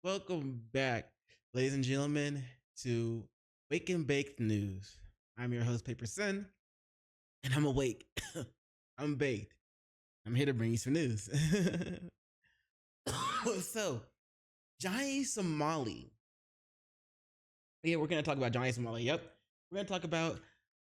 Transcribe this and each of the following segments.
Welcome back, ladies and gentlemen, to Wake and Baked News. I'm your host, PaperSin, and I'm awake. I'm baked. I'm here to bring you some news. So, Johnny Somali. Yeah, we're going to talk about Johnny Somali. Yep. We're going to talk about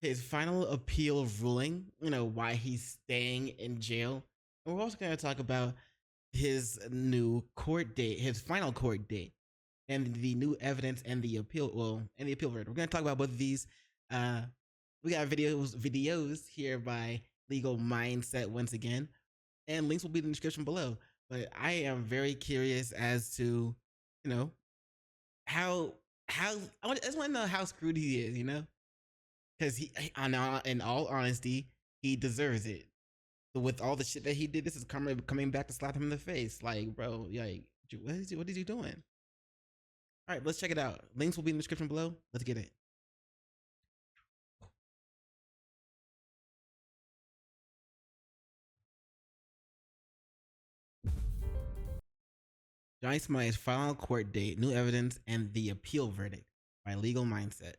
his final appeal ruling, why he's staying in jail. And we're also going to talk about his new court date, his final court date, and the new evidence and the appeal. Well, and the appeal verdict. We're gonna talk about both of these. Uh, we got videos here by Legal Mindset once again, and links will be in the description below. But I am very curious as to, you know, how I just want to know how screwed he is, because in all honesty, he deserves it. With all the shit that he did, this is coming back to slap him in the face. Like, bro, like, what is he doing? All right, let's check it out. Links will be in the description below. Let's get it. Johnny Smythe's final court date, new evidence, and the appeal verdict by Legal Mindset.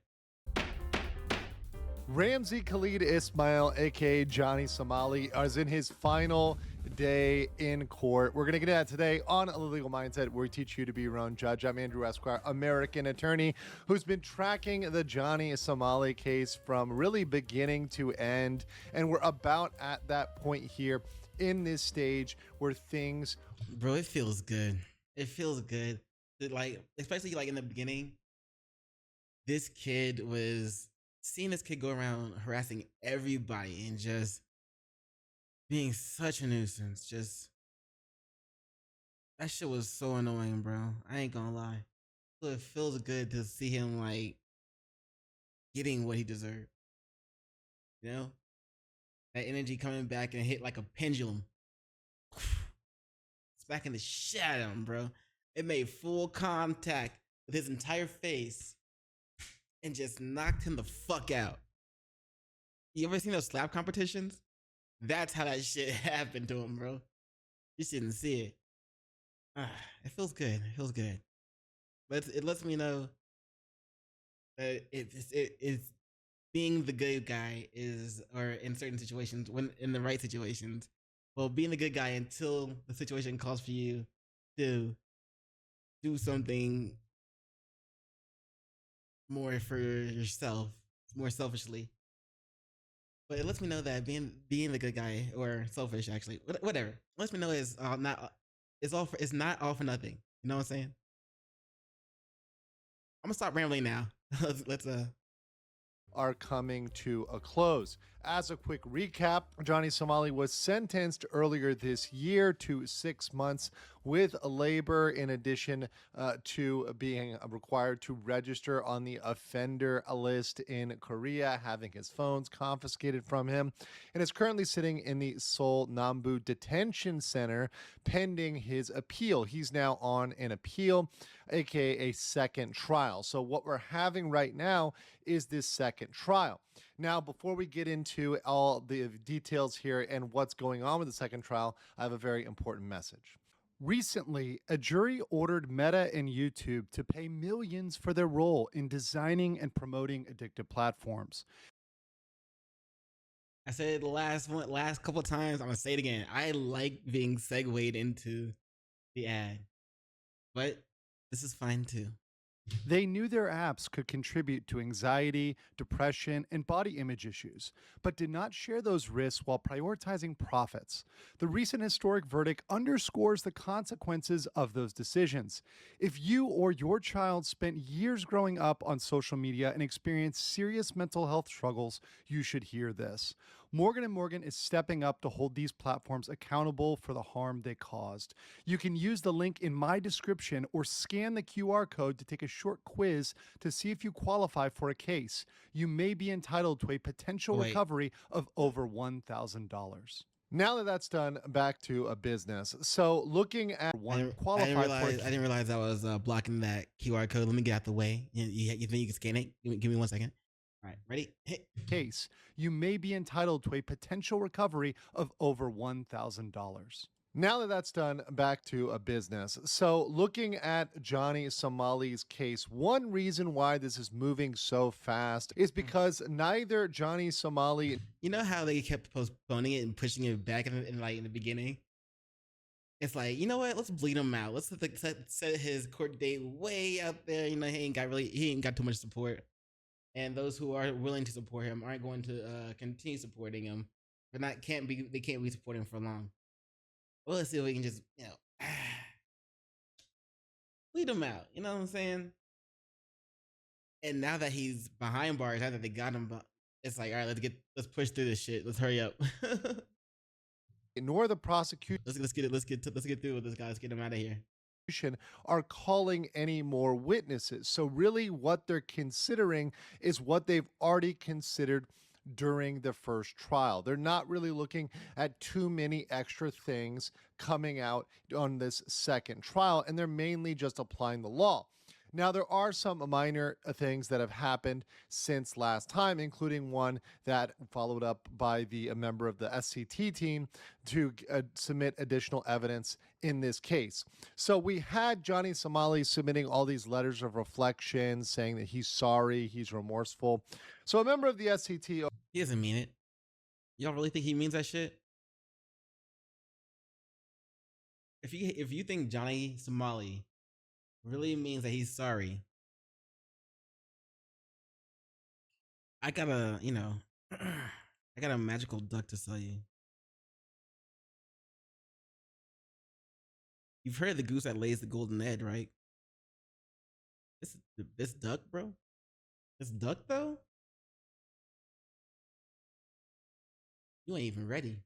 Ramzi Khalid Ismail, aka Johnny Somali, is in his final day in court. We're going to get into that today on The Legal Mindset, where we teach you to be your own judge. I'm Andrew Esquire, American attorney, who's been tracking the Johnny Somali case from really beginning to end. And we're about at that point here in this stage where things... Bro, it feels good. It feels good. Like, especially like in the beginning, this kid was... Seeing this kid go around harassing everybody and just being such a nuisance, just that shit was so annoying, bro. I ain't gonna lie. So it feels good to see him like getting what he deserved. You know? That energy coming back and hit like a pendulum. Smacking the shit out of him, bro. It made full contact with his entire face and just knocked him the fuck out. You ever seen those slap competitions? That's how that shit happened to him, bro. You shouldn't see it. It feels good. It feels good. But it lets me know that it's being the good guy is, or in certain situations, when in the right situations, well, being the good guy until the situation calls for you to do something more for yourself, more selfishly. But it lets me know that being the good guy, or selfish, actually, whatever, it lets me know is not it's not all for nothing. You know what I'm saying? I'm gonna stop rambling now. let's are coming to a close. As a quick recap, Johnny Somali was sentenced earlier this year to 6 months with labor, in addition to being required to register on the offender list in Korea, having his phones confiscated from him, and is currently sitting in the Seoul Nambu Detention Center pending his appeal. He's now on an appeal, aka a second trial. So what we're having right now is this second trial. Now, before we get into all the details here and what's going on with the second trial, I have a very important message. Recently, a jury ordered Meta and YouTube to pay millions for their role in designing and promoting addictive platforms. I said it the last couple of times. I'm gonna say it again. I like being segued into the ad, but this is fine too. They knew their apps could contribute to anxiety, depression, and body image issues, but did not share those risks while prioritizing profits. The recent historic verdict underscores the consequences of those decisions. If you or your child spent years growing up on social media and experienced serious mental health struggles, you should hear this. Morgan & Morgan is stepping up to hold these platforms accountable for the harm they caused. You can use the link in my description or scan the QR code to take a short quiz to see if you qualify for a case. You may be entitled to a potential recovery of over $1,000. Now that that's done, back to a business. So looking at one qualified, I didn't realize I was blocking that QR code. Let me get out the way. You think you can scan it? Give me 1 second. All right, ready? Hit. Case, you may be entitled to a potential recovery of over $1,000. Now that that's done, back to a business. So, looking at Johnny Somali's case, one reason why this is moving so fast is because neither Johnny Somali. You know how they kept postponing it and pushing it back in the beginning? It's like, you know what? Let's bleed him out. Let's set his court date way out there. You know, he ain't got too much support, and those who are willing to support him aren't going to continue supporting him. They can't be supporting him for long. Well, let's see if we can just bleed him out. You know what I'm saying? And now that he's behind bars, now that they got him, it's like, all right, let's push through this shit. Let's hurry up. Nor the prosecution Let's get through with this guy. Let's get him out of here. are calling any more witnesses. So, really, what they're considering is what they've already considered during the first trial. They're not really looking at too many extra things coming out on this second trial, and they're mainly just applying the law. Now, there are some minor things that have happened since last time, including one that followed up by a member of the SCT team to submit additional evidence in this case. So we had Johnny Somali submitting all these letters of reflection saying that he's sorry, he's remorseful. So a member of the SCT. He doesn't mean it. Y'all really think he means that shit? If you think Johnny Somali really means that he's sorry, I got a I got a magical duck to sell you. You've heard of the goose that lays the golden egg, right? This duck, bro. This duck though, you ain't even ready.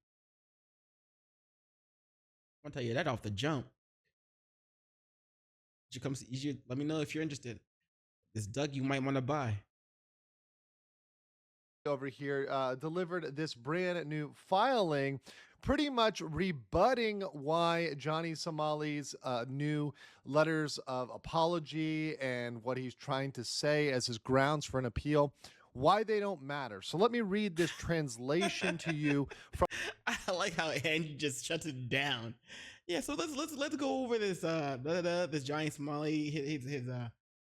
I'm gonna tell you that off the jump. You should let me know if you're interested. This duck you might want to buy. Over here delivered this brand new filing, pretty much rebutting why Johnny Somali's new letters of apology and what he's trying to say as his grounds for an appeal, why they don't matter. So let me read this translation to you from. I like how Angie just shuts it down. Yeah, so let's go over this this Johnny Somali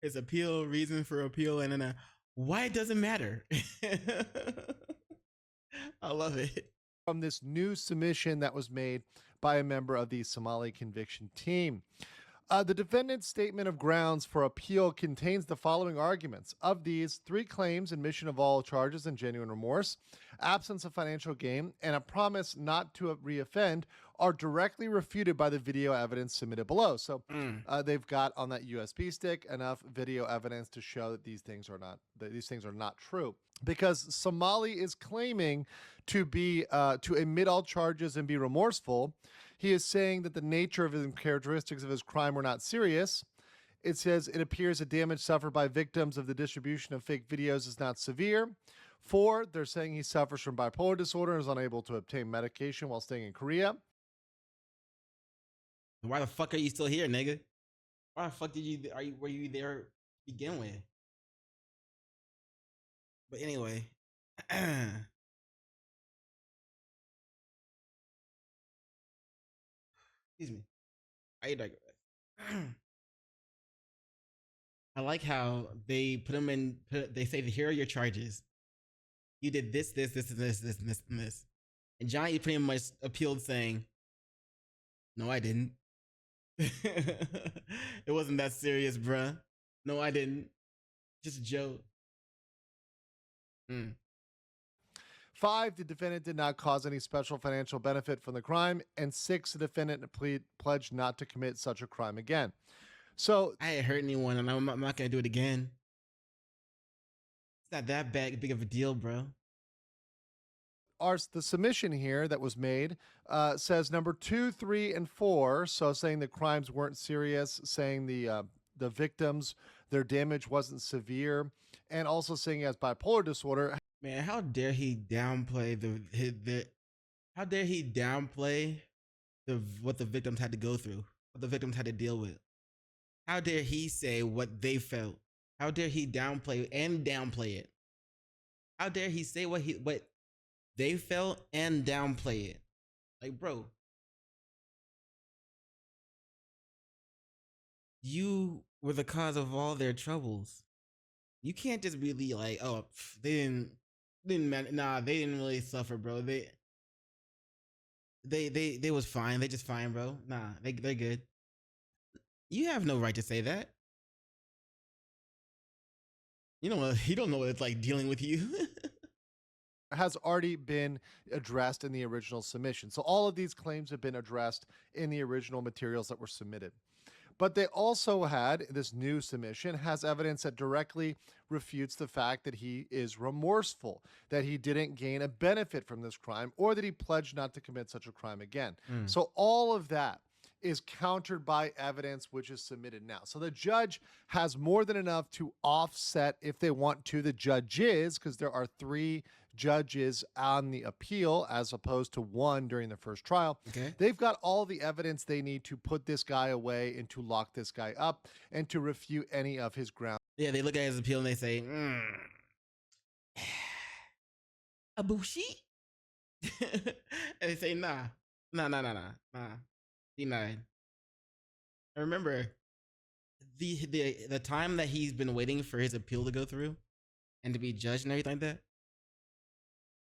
his appeal, reason for appeal, and then why it doesn't matter. I love it. From this new submission that was made by a member of the Somali conviction team. The defendant's statement of grounds for appeal contains the following arguments. Of these, 3 claims: admission of all charges and genuine remorse, absence of financial gain, and a promise not to reoffend, are directly refuted by the video evidence submitted below. So they've got on that USB stick enough video evidence to show that these things are not true. Because Somali is claiming to admit all charges and be remorseful, he is saying that the nature of his characteristics of his crime were not serious. It says it appears the damage suffered by victims of the distribution of fake videos is not severe. 4, they're saying he suffers from bipolar disorder and is unable to obtain medication while staying in Korea. Why the fuck are you still here, nigga? Why the fuck were you there to begin with? But anyway, excuse me. I digress. I like how they put him in. They say, "Here are your charges. You did this, this, this, and this, this, and this, and this." And Johnny pretty much appealed, saying, "No, I didn't. It wasn't that serious, bruh. No, I didn't. Just a joke." 5, the defendant did not cause any special financial benefit from the crime. And 6, the defendant pledged not to commit such a crime again. So I ain't hurt anyone, and I'm not gonna do it again. It's not that big of a deal, bro. The submission here that was made says number 2, 3, and 4. So saying the crimes weren't serious, saying the victims, their damage wasn't severe, and also saying he has bipolar disorder. Man, how dare he downplay how dare he downplay what the victims had to go through, what the victims had to deal with? How dare he say what they felt? How dare he downplay it? How dare he say what they felt and downplay it? Like, bro, you were the cause of all their troubles. You can't just really like, oh, they didn't really suffer, bro. They was fine. They just fine, bro. Nah, they're good. You have no right to say that. You don't know what it's like dealing with you. has already been addressed in the original submission. So all of these claims have been addressed in the original materials that were submitted. But they also had this new submission has evidence that directly refutes the fact that he is remorseful, that he didn't gain a benefit from this crime, or that he pledged not to commit such a crime again. So all of that is countered by evidence which is submitted now. So the judge has more than enough to offset if they want to the judges, because there are 3 judges on the appeal as opposed to 1 during the first trial. Okay. They've got all the evidence they need to put this guy away and to lock this guy up and to refute any of his ground. Yeah, they look at his appeal and they say, Abushi? And they say, nah. Denied. I remember the time that he's been waiting for his appeal to go through and to be judged and everything like that.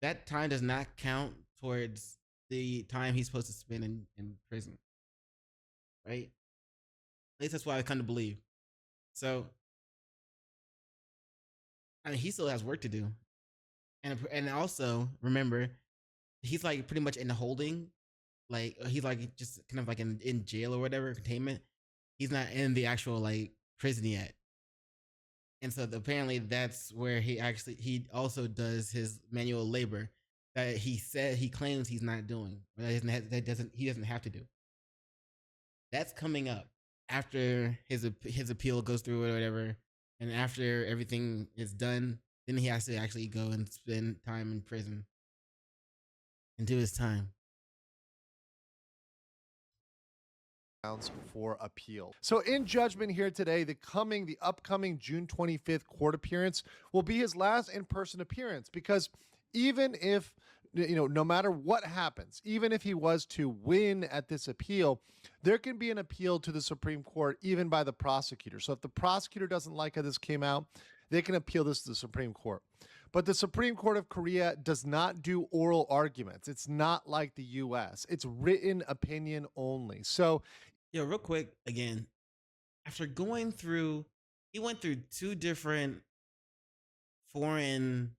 That time does not count towards the time he's supposed to spend in prison. Right? At least that's what I kind of believe. So, I mean, he still has work to do. And also, remember, he's like pretty much in holding. Like, he's like just kind of like in jail or whatever, containment. He's not in the actual like prison yet. And so apparently that's where he also does his manual labor that he claims he's not doing. He doesn't have to do. That's coming up after his appeal goes through or whatever, and after everything is done, then he has to actually go and spend time in prison and do his time. For appeal. So in judgment here today, the upcoming June 25th court appearance will be his last in-person appearance, because even if, no matter what happens, even if he was to win at this appeal, there can be an appeal to the Supreme Court even by the prosecutor. So if the prosecutor doesn't like how this came out, they can appeal this to the Supreme Court. But the Supreme Court of Korea does not do oral arguments. It's not like the US. It's written opinion only. So real quick, again, after he went through 2 different foreign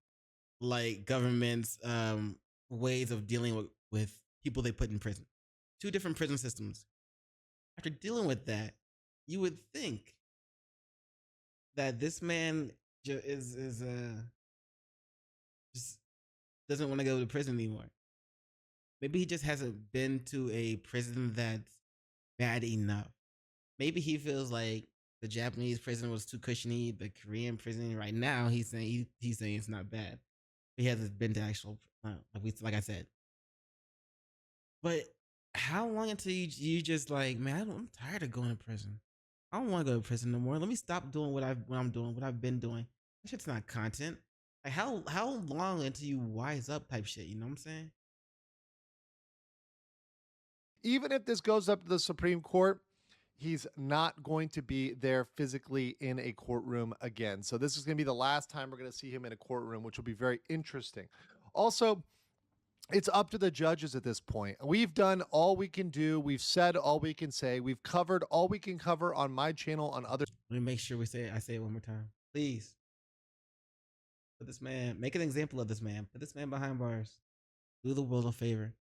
like governments ways of dealing with people they put in prison. 2 different prison systems. After dealing with that, you would think that this man just doesn't want to go to prison anymore. Maybe he just hasn't been to a prison that's bad enough. Maybe he feels like the Japanese prison was too cushiony. The Korean prison right now, he's saying it's not bad. He hasn't been to actual, like I said. But how long until you just like, man, I'm tired of going to prison. I don't want to go to prison no more. Let me stop doing what I'm doing, what I've been doing. That shit's not content. Like how long until you wise up type shit? You know what I'm saying? Even if this goes up to the Supreme Court, he's not going to be there physically in a courtroom again. So this is going to be the last time we're going to see him in a courtroom, which will be very interesting. Also, it's up to the judges at this point. We've done all we can do. We've said all we can say. We've covered all we can cover on my channel, on other. Let me make sure I say it one more time. Please. Put this man, make an example of this man. Put this man behind bars. Do the world a favor.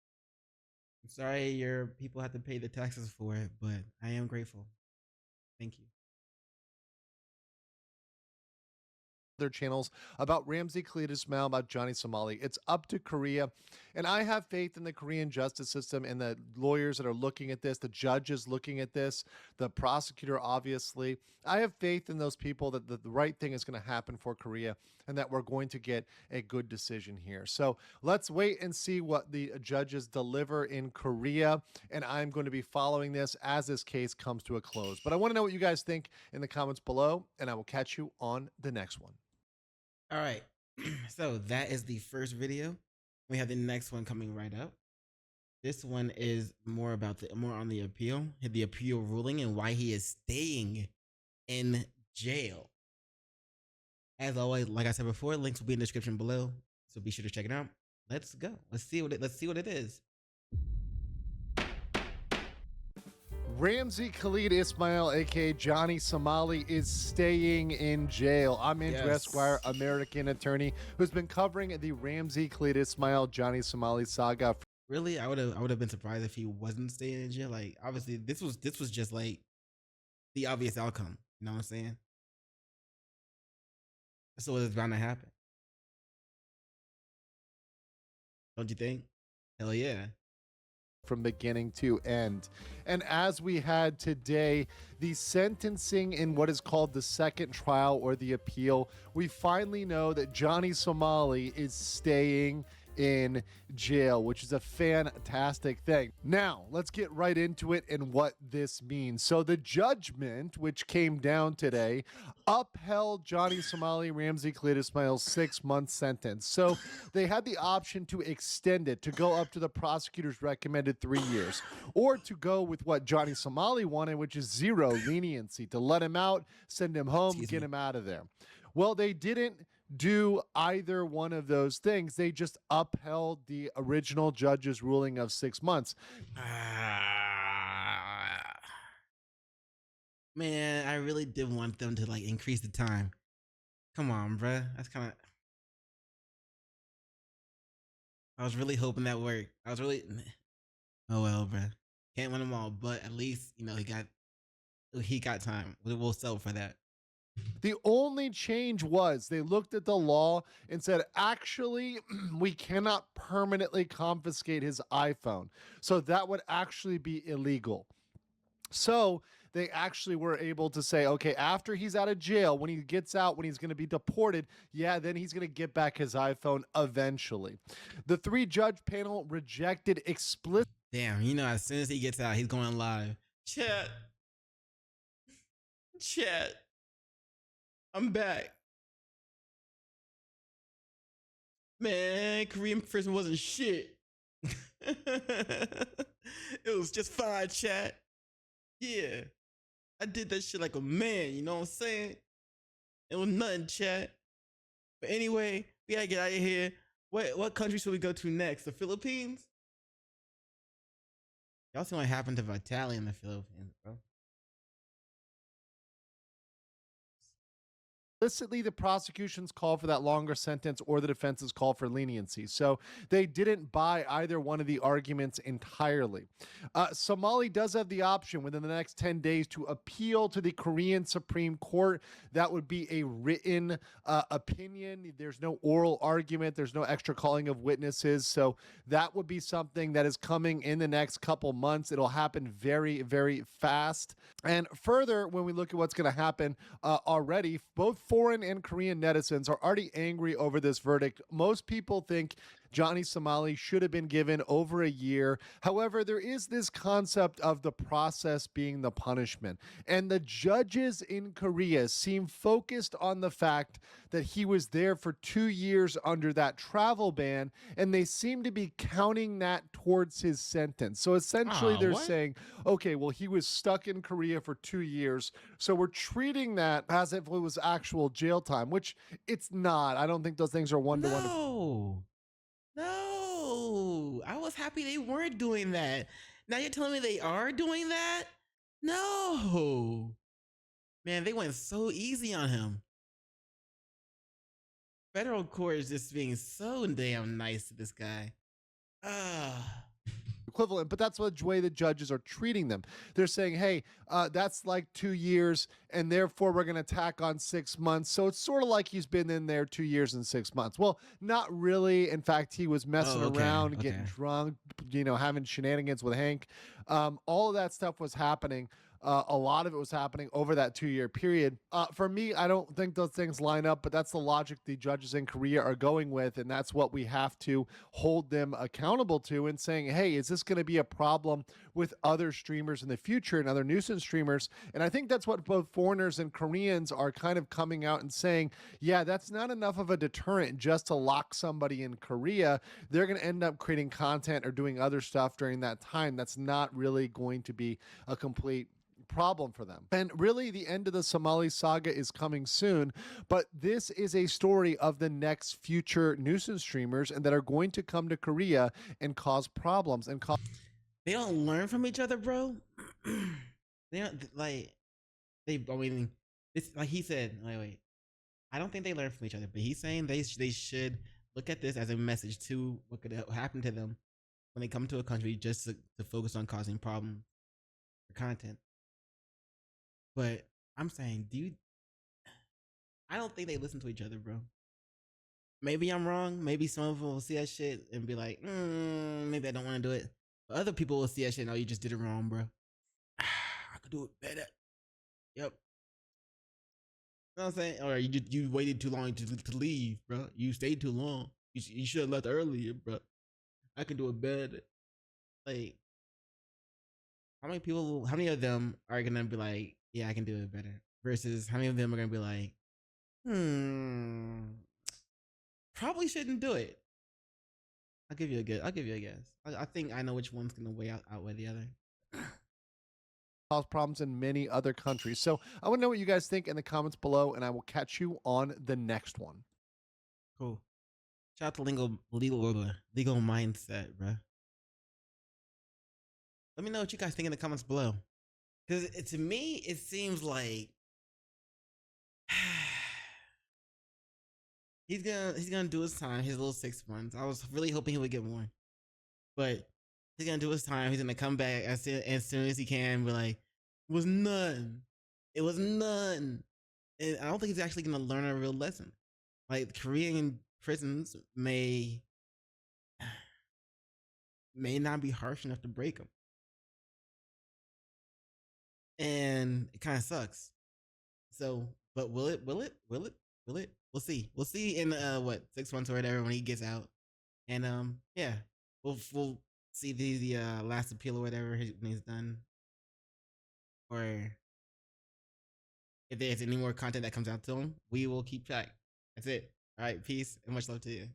I'm sorry your people have to pay the taxes for it, but I am grateful. Thank you. Their channels about Ramsey Khalid Ismail, about Johnny Somali. It's up to Korea. And I have faith in the Korean justice system and the lawyers that are looking at this, the judges looking at this, the prosecutor, obviously. I have faith in those people that the right thing is going to happen for Korea and that we're going to get a good decision here. So let's wait and see what the judges deliver in Korea. And I'm going to be following this as this case comes to a close. But I want to know what you guys think in the comments below, and I will catch you on the next one. All right. So that is the first video. We have the next one coming right up. This one is more about the more on the appeal ruling, and why he is staying in jail. As always, like I said before, links will be in the description below, so be sure to check it out. Let's go. Let's see what it is. Ramsey Khalid Ismail, aka Johnny Somali, is staying in jail. I'm Andrew Esquire, American attorney, who's been covering the Ramsey Khalid Ismail Johnny Somali saga. Really, I would have been surprised if he wasn't staying in jail. Like, obviously, this was just like the obvious outcome. You know what I'm saying? That's what was bound to happen. Don't you think? Hell yeah. From beginning to end. And as we had today, the sentencing in what is called the second trial or the appeal, we finally know that Johnny Somali is staying in jail, which is a fantastic thing. Now, let's get right into it and what this means. So the judgment, which came down today, upheld Johnny Somali Ramsey Khalid Ismail's 6-month sentence. So they had the option to extend it, to go up to the prosecutor's recommended 3 years, or to go with what Johnny Somali wanted, which is 0 leniency, to let him out, send him home, get him out of there. Well, they didn't do either one of those things. They just upheld the original judge's ruling of 6 months. Man, I really did want them to like increase the time. Come on, bruh. That's kind of. I was really hoping that worked. I was really. Oh well, bruh. Can't win them all, but at least he got time. We'll settle for that. The only change was they looked at the law and said, actually, we cannot permanently confiscate his iPhone. So that would actually be illegal. So they actually were able to say, okay, after he's out of jail, when he gets out, when he's going to be deported, yeah, then he's going to get back his iPhone eventually. The 3-judge panel rejected explicit. Damn, as soon as he gets out, he's going live. Chat. I'm back. Man, Korean prison wasn't shit. It was just fine, chat. Yeah. I did that shit like a man, you know what I'm saying? It was nothing, chat. But anyway, we gotta get out of here. What country should we go to next? The Philippines? Y'all see what happened to Vitaly in the Philippines, bro. Explicitly, the prosecution's call for that longer sentence or the defense's call for leniency. So they didn't buy either one of the arguments entirely. Somali does have the option within the next 10 days to appeal to the Korean Supreme Court. That would be a written opinion. There's no oral argument. There's no extra calling of witnesses. So that would be something that is coming in the next couple months. It'll happen very, very fast. And further, when we look at what's going to happen already, both foreign and Korean netizens are already angry over this verdict. Most people think Johnny Somali should have been given over a year. However, there is this concept of the process being the punishment. And the judges in Korea seem focused on the fact that he was there for 2 years under that travel ban, and they seem to be counting that towards his sentence. So essentially they're saying, okay, well, he was stuck in Korea for 2 years, so we're treating that as if it was actual jail time, which it's not. I don't think those things are one-to-one. No, I was happy they weren't doing that. Now you're telling me they are doing that? No. Man, they went so easy on him. Federal court is just being so damn nice to this guy. Equivalent, but that's the way the judges are treating them. They're saying, hey, that's like 2 years, and therefore we're going to tack on 6 months. So it's sort of like he's been in there 2 years and 6 months. Well, not really. In fact, he was messing around, getting drunk, having shenanigans with Hank. All of that stuff was happening. A lot of it was happening over that 2 year period. For me, I don't think those things line up, but that's the logic the judges in Korea are going with. And that's what we have to hold them accountable to, and saying, hey, is this going to be a problem with other streamers in the future and other nuisance streamers? And I think that's what both foreigners and Koreans are kind of coming out and saying, yeah, that's not enough of a deterrent just to lock somebody in Korea. They're going to end up creating content or doing other stuff during that time. That's not really going to be a complete problem for them. And really, the end of the Somali saga is coming soon, but this is a story of the next future nuisance streamers and that are going to come to Korea and cause problems and cause. They don't learn from each other, bro. They don't like they. I mean, this like he said. Wait. I don't think they learn from each other, but he's saying they should look at this as a message to what could happen to them when they come to a country just to focus on causing problems for content. But I'm saying, dude, I don't think they listen to each other, bro. Maybe I'm wrong. Maybe some of them will see that shit and be like, maybe I don't want to do it. But other people will see that shit and, oh, you just did it wrong, bro. I could do it better. Yep. You know what I'm saying? Or you waited too long to leave, bro. You stayed too long. You should have left earlier, bro. I can do it better. Like, how many of them are gonna be like, yeah, I can do it better? Versus how many of them are gonna be like, probably shouldn't do it. I'll give you a guess. I think I know which one's gonna outweigh the other. Cause problems in many other countries. So I want to know what you guys think in the comments below, and I will catch you on the next one. Cool. Shout out to legal mindset, bro. Let me know what you guys think in the comments below. Because to me, it seems like he's gonna do his time, his little 6 months. I was really hoping he would get more, but he's gonna do his time. He's gonna come back as soon as he can. Be like, it was none. It was none. And I don't think he's actually gonna learn a real lesson. Like Korean prisons may not be harsh enough to break him, and it kind of sucks. So, but will it? Will it? Will it? Will it? We'll see. We'll see in what 6 months or whatever when he gets out, and yeah, we'll see the last appeal or whatever when he's done, or if there's any more content that comes out to him, we will keep track. That's it. All right, peace and much love to you.